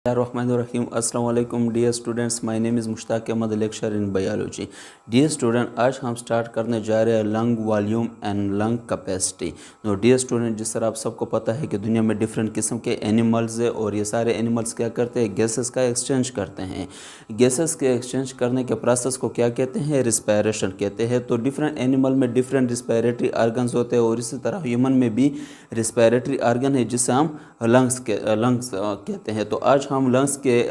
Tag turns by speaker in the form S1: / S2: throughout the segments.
S1: Bismillahirrahmanirrahim. Assalamu alaikum dear students. My name is Mushtaq Ahmad, lecturer in biology. Dear student, आज हम start करने जा रहे हैं lung volume and lung capacity. No dear student, जिस तरह आप सबको पता है कि दुनिया में डिफरेंट किस्म के एनिमल्स है और ये सारे एनिमल्स क्या करते हैं, गैसेस का एक्सचेंज करते हैं. गैसेस के एक्सचेंज करने के प्रोसेस को क्या कहते हैं, रिस्पायरेशन कहते हैं. तो डिफरेंट एनिमल में डिफरेंट रिस्पायरेटरी आर्गन्स होते हैं और इसी तरह ह्यूमन में भी रिस्पायरेटरी आर्गन है जिसे हम लंग्स कहते हैं. तो आज हम लंग्स के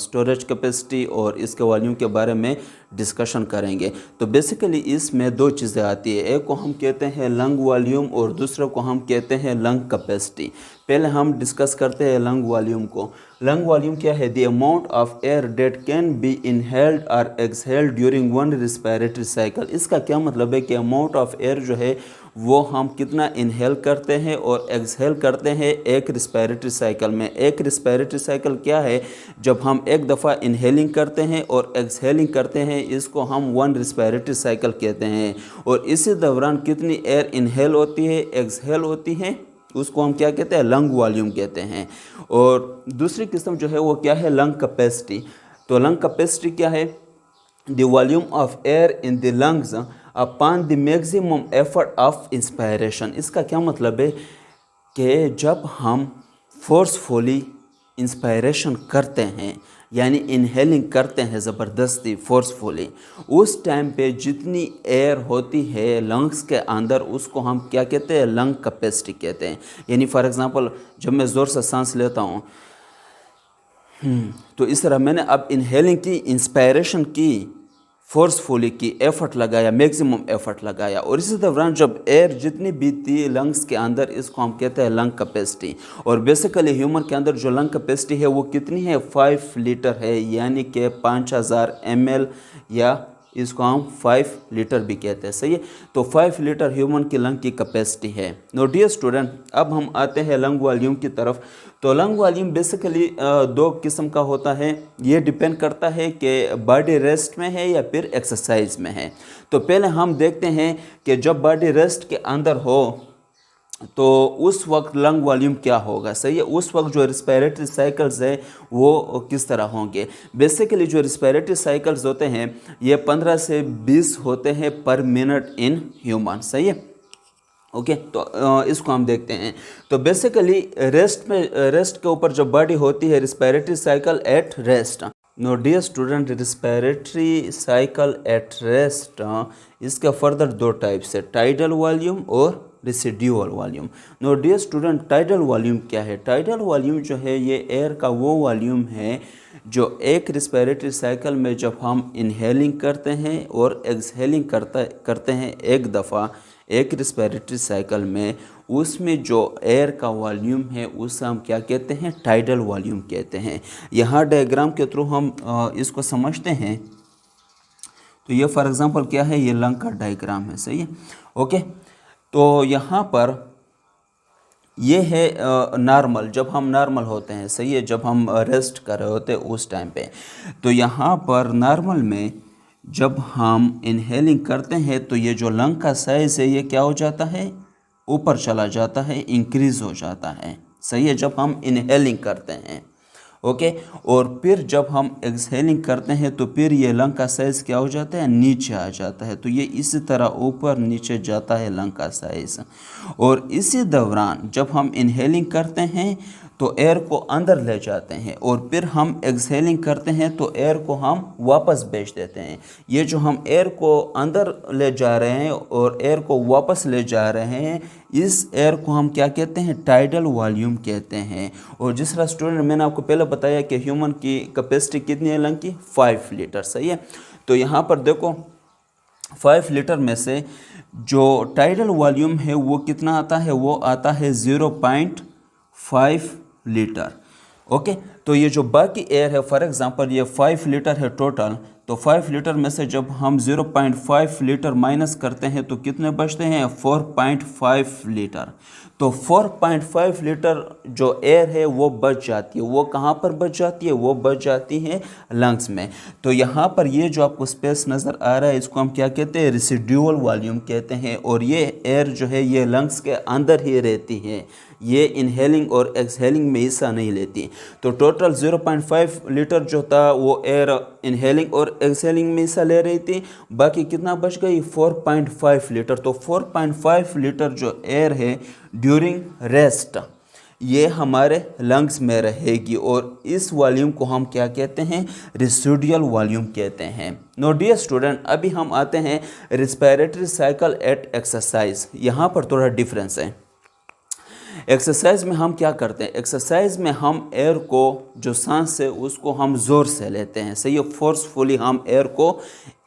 S1: स्टोरेज कैपेसिटी और इसके वॉल्यूम के बारे में डिस्कशन करेंगे. तो बेसिकली इसमें दो चीज़ें आती है, एक को हम कहते हैं लंग वॉल्यूम और दूसरे को हम कहते हैं लंग कैपेसिटी. पहले हम डिस्कस करते हैं लंग वॉल्यूम को. लंग वॉल्यूम क्या है? The amount of air that can be inhaled और exhaled during one respiratory cycle. इसका क्या मतलब है कि अमाउंट ऑफ एयर जो है वो हम कितना इनहेल करते हैं और एक्सहेल करते हैं एक रिस्पायरेटरी साइकिल में. एक रिस्पायरेटरी साइकिल क्या है? जब हम एक दफ़ा इनहेलिंग करते हैं और एक्सहेलिंग करते हैं, इसको हम वन रिस्पायरेटरी साइकिल कहते हैं. और इसी दौरान कितनी एयर इनहेल होती है, एक्सहेल होती है, उसको हम क्या कहते हैं, लंग वॉल्यूम कहते हैं. और दूसरी किस्म जो है वो क्या है, लंग कैपेसिटी. तो लंग कैपेसिटी क्या है? The volume of air in the lungs upon the maximum effort of inspiration. इसका क्या मतलब है कि जब हम फोर्सफुली इंस्पायरेशन करते हैं यानी इनहेलिंग करते हैं ज़बरदस्ती फोर्सफुली, उस टाइम पे जितनी एयर होती है लंग्स के अंदर उसको हम क्या कहते हैं, लंग कैपेसिटी कहते हैं. यानी फॉर एग्जांपल जब मैं ज़ोर से सांस लेता हूँ तो इस तरह मैंने अब इनहेलिंग की, इंस्पायरेशन की, फोर्सफुली की, एफर्ट लगाया, मैक्सिमम एफर्ट लगाया, और इसी दौरान जब एयर जितनी भी थी लंग्स के अंदर, इसको हम कहते हैं लंग कैपेसिटी. और बेसिकली ह्यूमन के अंदर जो लंग कैपेसिटी है वो कितनी है, 5 लीटर है, यानी कि 5000 ml, या इसको हम 5 लीटर भी कहते हैं. सही है. तो 5 लीटर ह्यूमन की लंग की कैपेसिटी है. नो डियर स्टूडेंट, अब हम आते हैं लंग वॉल्यूम की तरफ. तो लंग वॉल्यूम बेसिकली दो किस्म का होता है. ये डिपेंड करता है कि बॉडी रेस्ट में है या फिर एक्सरसाइज में है. तो पहले हम देखते हैं कि जब बॉडी रेस्ट के अंदर हो तो उस वक्त लंग वॉल्यूम क्या होगा. सही है. उस वक्त जो रिस्पायरेटरी साइकिल्स है वो किस तरह होंगे. बेसिकली जो रिस्पायरेटरी साइकिल्स होते हैं ये 15 से 20 होते हैं पर मिनट इन ह्यूमन. सही है. ओके. तो इसको हम देखते हैं. तो बेसिकली रेस्ट के ऊपर जब बॉडी होती है, respiratory cycle at rest. No dear student, respiratory cycle at rest इसका फर्दर दो टाइप्स है, टाइडल वॉल्यूम और residual volume. No dear student, tidal volume क्या है? टाइडल वॉल्यूम जो है ये एयर का वो वॉल्यूम है जो एक रिस्पायरेटरी साइकिल में जब हम इनहेलिंग करते हैं और एक्सहेलिंग करते हैं एक दफ़ा एक रिस्पायरेटरी साइकिल में, उसमें जो एयर का वॉल्यूम है उसे हम क्या कहते हैं, टाइडल वॉल्यूम कहते हैं. यहाँ डायग्राम के थ्रू हम इसको समझते हैं. तो ये फॉर एग्जांपल क्या है, ये लंग का डायग्राम है. सही है. ओके. तो यहाँ पर ये है नॉर्मल, जब हम नॉर्मल होते हैं. सही है. जब हम रेस्ट कर रहे होते हैं उस टाइम पे. तो यहाँ पर नॉर्मल में जब हम इनहेलिंग करते हैं तो ये जो लंग का साइज़ है ये क्या हो जाता है, ऊपर चला जाता है, इंक्रीज़ हो जाता है. सही है. जब हम इनहेलिंग करते हैं. ओके. और फिर जब हम एक्सहेलिंग करते हैं तो फिर ये लंग का साइज़ क्या हो जाता है, नीचे आ जाता है. तो ये इसी तरह ऊपर नीचे जाता है लंग का साइज़. और इसी दौरान जब हम इनहेलिंग करते हैं तो एयर को अंदर ले जाते हैं और फिर हम एक्सहेलिंग करते हैं तो एयर को हम वापस भेज देते हैं. ये जो हम एयर को अंदर ले जा रहे हैं और एयर को वापस ले जा रहे हैं, इस एयर को हम क्या कहते हैं, टाइडल वॉल्यूम कहते हैं. और जिस तरह स्टूडेंट मैंने आपको पहले बताया कि ह्यूमन की कैपेसिटी कितनी है लंग की, 5 लीटर. सही है. तो यहाँ पर देखो 5 लीटर में से जो टाइडल वॉल्यूम है वो कितना आता है, वो आता है 0.5 लीटर. ओके. तो ये जो बाकी एयर है, फॉर एग्जांपल ये 5 लीटर है टोटल, तो 5 लीटर में से जब हम 0.5 लीटर माइनस करते हैं तो कितने बचते हैं, 4.5 लीटर. तो 4.5 लीटर जो एयर है वो बच जाती है. वो कहाँ पर बच जाती है, वो बच जाती है लंग्स में. तो यहाँ पर ये जो आपको स्पेस नज़र आ रहा है इसको हम क्या कहते हैं, रेसिड्यूअल वॉल्यूम कहते हैं. और ये एयर जो है ये लंग्स के अंदर ही रहती है, ये इनहेलिंग और एक्सहेलिंग में हिस्सा नहीं लेती। तो टोटल 0.5 लीटर जो था वो एयर इनहेलिंग और एक्सहेलिंग में हिस्सा ले रही थी, बाकी कितना बच गई 4.5 लीटर। तो 4.5 लीटर जो एयर है ड्यूरिंग रेस्ट ये हमारे लंग्स में रहेगी, और इस वॉल्यूम को हम क्या कहते हैं, रेसिडुअल वॉल्यूम कहते हैं। नो डियर स्टूडेंट, अभी हम आते हैं रिस्पिरेटरी साइकिल एट एक्सरसाइज। यहाँ पर थोड़ा डिफरेंस है। एक्सरसाइज में हम क्या करते हैं, एक्सरसाइज में हम एयर को जो सांस है उसको हम ज़ोर से लेते हैं, सही है, फोर्सफुली हम एयर को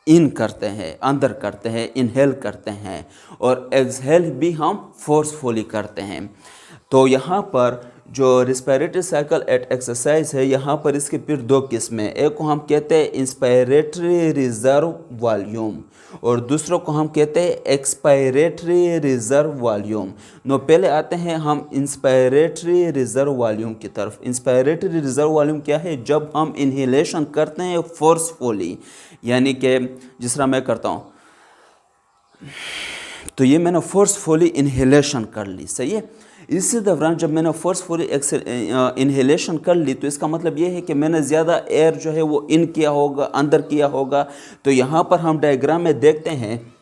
S1: इन करते हैं, अंदर करते हैं, इनहेल करते हैं, और एक्सहेल भी हम फोर्सफुली करते हैं। तो यहाँ पर जो रिस्पिरेटरी साइकिल एट एक्सरसाइज है, यहाँ पर इसके फिर दो किस्में हैं। एक को हम कहते हैं इंस्पायरेटरी रिजर्व वॉल्यूम और दूसरों को हम कहते हैं एक्सपायरेटरी रिजर्व वॉल्यूम। नो पहले आते हैं हम इंस्पायरेटरी रिजर्व वॉल्यूम की तरफ। इंस्पायरेटरी रिजर्व वॉल्यूम क्या है, जब हम इनहेलेशन करते हैं फोर्सफुली, यानी कि जिस तरह मैं करता हूँ, तो ये मैंने फोर्सफुली इनहेलेशन कर ली, सही है। इसी दौरान जब मैंने फोर्सफुली इनहेलेशन कर ली तो इसका मतलब ये है कि मैंने ज़्यादा एयर जो है वो इन किया होगा, अंदर किया होगा। तो यहाँ पर हम डायग्राम में देखते हैं,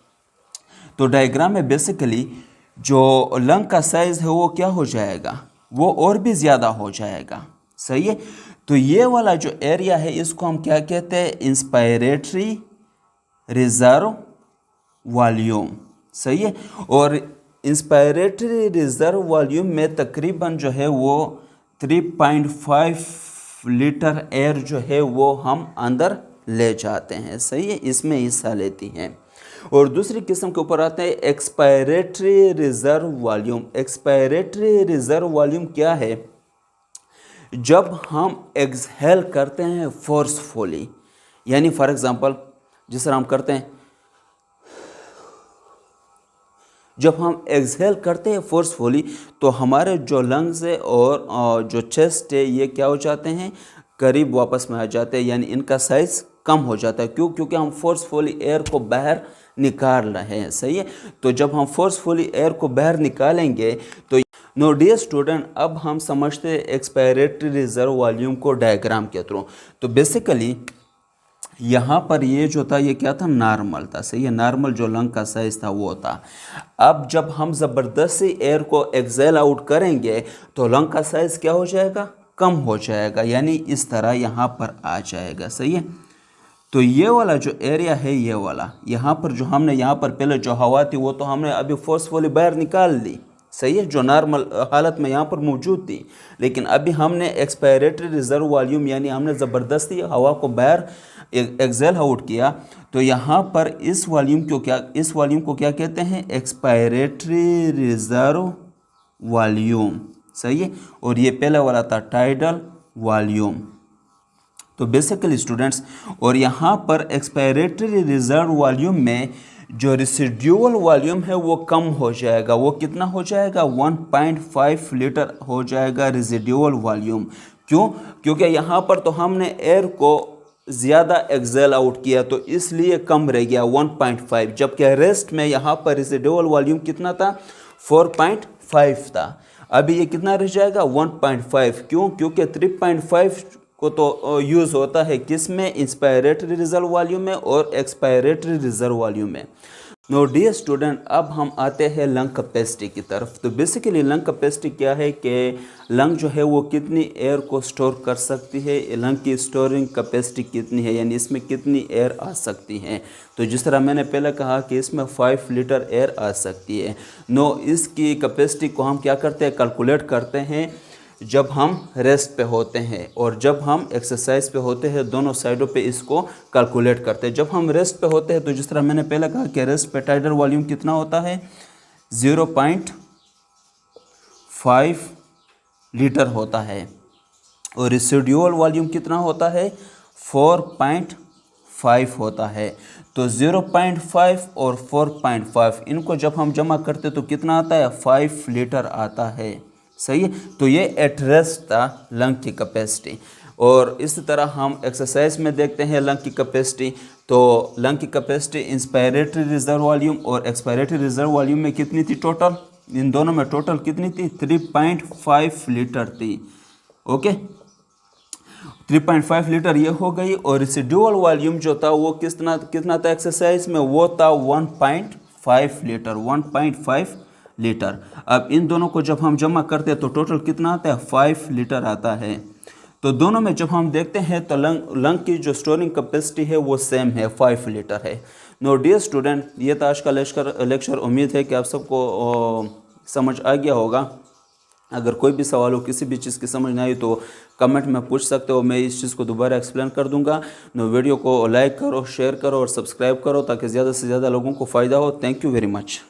S1: तो डायग्राम में बेसिकली जो लंग का साइज़ है वो क्या हो जाएगा, वो और भी ज़्यादा हो जाएगा, सही है। तो ये वाला जो एरिया है इसको हम क्या कहते हैं, इंस्पायरेटरी रिजर्व वॉल्यूम, सही है। और इंस्पायरेटरी रिजर्व वॉल्यूम में तकरीबन जो है वो 3.5 लीटर एयर जो है वो हम अंदर ले जाते हैं, सही है, इसमें हिस्सा लेती हैं। और दूसरी किस्म के ऊपर आते हैं expiratory reserve volume. Expiratory reserve volume क्या है, जब हम एक्सहेल करते हैं फोर्सफुली, यानी फॉर एग्जांपल जिस तरह हम करते हैं, जब हम एक्सहेल करते हैं फोर्सफुली तो हमारे जो लंग्स है और जो चेस्ट है ये क्या हो जाते हैं, करीब वापस में आ जाते हैं, यानी इनका साइज़ कम हो जाता है। क्यों? क्योंकि हम फोर्सफुली एयर को बाहर निकाल रहे हैं, सही है। तो जब हम फोर्सफुली एयर को बाहर निकालेंगे तो नो डियर स्टूडेंट, अब हम समझते हैं एक्सपायरेटरी रिजर्व वॉल्यूम को डायग्राम के थ्रू। तो बेसिकली यहाँ पर ये जो था ये क्या था, नॉर्मल था, सही है, नॉर्मल जो लंग का साइज था वो था। अब जब हम ज़बरदस्ती एयर को एक्सेल आउट करेंगे तो लंग का साइज क्या हो जाएगा, कम हो जाएगा, यानी इस तरह यहाँ पर आ जाएगा, सही है। तो ये वाला जो एरिया है, ये वाला यहाँ पर जो हमने यहाँ पर पहले जो हवा थी वो तो हमने अभी फोर्सफुली बाहर निकाल दी, सही है, जो नॉर्मल हालत में यहाँ पर मौजूद थी। लेकिन अभी हमने एक्सपायरेटरी रिजर्व वॉल्यूम यानी हमने ज़बरदस्ती हवा को बाहर एक्सेल आउट किया, तो यहाँ पर इस वॉल्यूम को क्या कहते हैं, एक्सपायरेटरी रिजर्व वॉल्यूम, सही है। और ये पहला वाला था टाइडल वॉल्यूम। तो बेसिकली स्टूडेंट्स, और यहाँ पर एक्सपायरेटरी रिजर्व वॉल्यूम में जो रेसिडुअल वॉल्यूम है वो कम हो जाएगा। वो कितना हो जाएगा, 1.5 लीटर हो जाएगा रेसिडुअल वॉल्यूम। क्यों? क्योंकि यहाँ पर तो हमने एयर को ज़्यादा एक्सेल आउट किया तो इसलिए कम रह गया 1.5, जबकि रेस्ट में यहाँ पर रेसिडुअल वॉल्यूम कितना था, 4.5 था। अभी ये कितना रह जाएगा, 1.5। क्यों? क्योंकि 3.5 को तो यूज़ होता है किस में, इंस्पायरेटरी रिजर्व वॉल्यूम में और एक्सपायरेटरी रिजर्व वॉल्यूम में। नो डियर स्टूडेंट, अब हम आते हैं लंग कैपेसिटी की तरफ। तो बेसिकली लंग कैपेसिटी क्या है कि लंग जो है वो कितनी एयर को स्टोर कर सकती है, लंग की स्टोरिंग कैपेसिटी कितनी है, यानी इसमें कितनी एयर आ सकती है। तो जिस तरह मैंने पहले कहा कि इसमें 5 लीटर एयर आ सकती है। नो, इसकी कैपेसिटी को हम क्या करते हैं, कैलकुलेट करते हैं जब हम रेस्ट पे होते हैं और जब हम एक्सरसाइज पे होते हैं, दोनों साइडों पे इसको कैलकुलेट करते हैं। जब हम रेस्ट पे होते हैं तो जिस तरह मैंने पहले कहा कि रेस्ट पे टाइडल वॉल्यूम कितना होता है, 0.5 लीटर होता है, और रेसिडुअल वॉल्यूम कितना होता है, 4.5 होता है। तो 0.5 और 4.5 इनको जब हम जमा करते तो कितना आता है, 5 लीटर आता है, सही है। तो ये एट रेस्ट था लंग की कैपेसिटी। और इसी तरह हम एक्सरसाइज में देखते हैं लंग की कैपेसिटी। तो लंग की कैपेसिटी इंस्पायरेटरी रिजर्व वॉल्यूम और एक्सपायरेटरी रिजर्व वॉल्यूम में कितनी थी टोटल, इन दोनों में टोटल कितनी थी? 3.5 लीटर थी। ओके, 3.5 लीटर ये हो गई। और रेसिडुअल वॉल्यूम जो था वो कितना था एक्सरसाइज में? वो था 1.5 लीटर, 1.5 लीटर। अब इन दोनों को जब हम जमा करते हैं तो टोटल कितना आता है? 5 लीटर आता है। तो दोनों में जब हम देखते हैं तो लंग की जो स्टोरिंग कैपेसिटी है वो सेम है, 5 लीटर है। नो डियर स्टूडेंट, ये था आज का लेक्चर। उम्मीद है कि आप सबको समझ आ गया होगा। अगर कोई भी सवाल हो, किसी भी चीज़ की समझ नहीं आई तो कमेंट में पूछ सकते हो, मैं इस चीज़ को दोबारा एक्सप्लेन कर दूंगा। नो वीडियो को लाइक करो, शेयर करो और सब्सक्राइब करो ताकि ज़्यादा से ज़्यादा लोगों को फ़ायदा हो। Thank you very much.